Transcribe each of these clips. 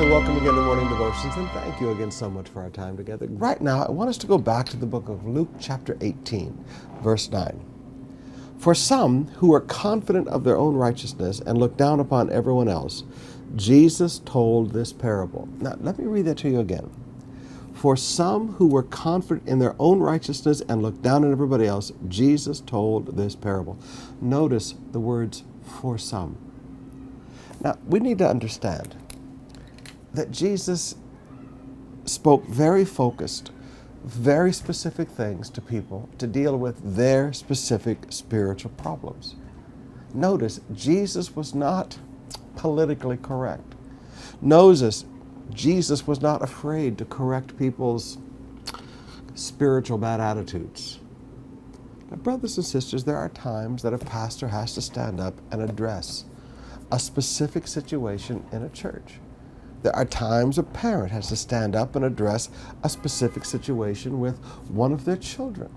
morning. Welcome again to Morning Devotions, and thank you again so much for our time together. Right now, I want us to go back to the book of Luke chapter 18, verse 9. For some who are confident of their own righteousness and look down upon everyone else, Jesus told this parable. Now, let me read that to you again. For some who were confident in their own righteousness and looked down on everybody else, Jesus told this parable. Notice the words, for some. Now, we need to understand that Jesus spoke very focused, very specific things to people to deal with their specific spiritual problems. Notice, Jesus was not politically correct. Notice, Jesus was not afraid to correct people's spiritual bad attitudes. Now, brothers and sisters, there are times that a pastor has to stand up and address a specific situation in a church. There are times a parent has to stand up and address a specific situation with one of their children.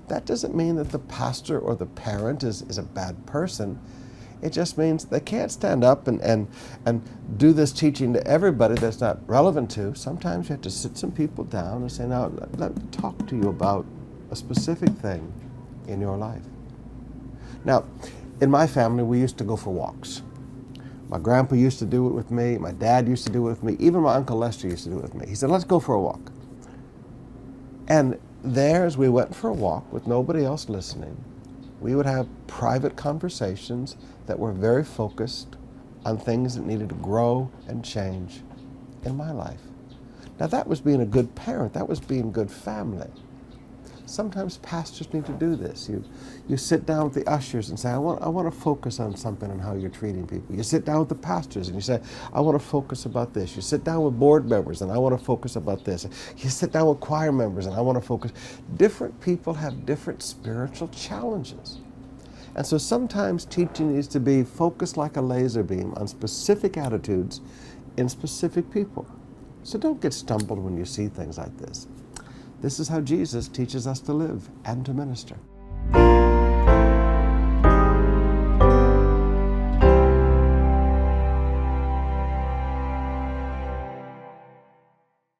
That doesn't mean that the pastor or the parent is a bad person. It just means they can't stand up and do this teaching to everybody that's not relevant to. Sometimes you have to sit some people down and say, now, let me talk to you about a specific thing in your life. Now, in my family, we used to go for walks. My grandpa used to do it with me. My dad used to do it with me. Even my Uncle Lester used to do it with me. He said, let's go for a walk. And there, as we went for a walk with nobody else listening, we would have private conversations that were very focused on things that needed to grow and change in my life. Now, that was being a good parent. That was being good family. Sometimes pastors need to do this. You sit down with the ushers and say, I want to focus on something on how you're treating people. You sit down with the pastors and you say, I want to focus about this. You sit down with board members and I want to focus about this. You sit down with choir members and I want to focus. Different people have different spiritual challenges. And so sometimes teaching needs to be focused like a laser beam on specific attitudes in specific people. So don't get stumbled when you see things like this. This is how Jesus teaches us to live and to minister.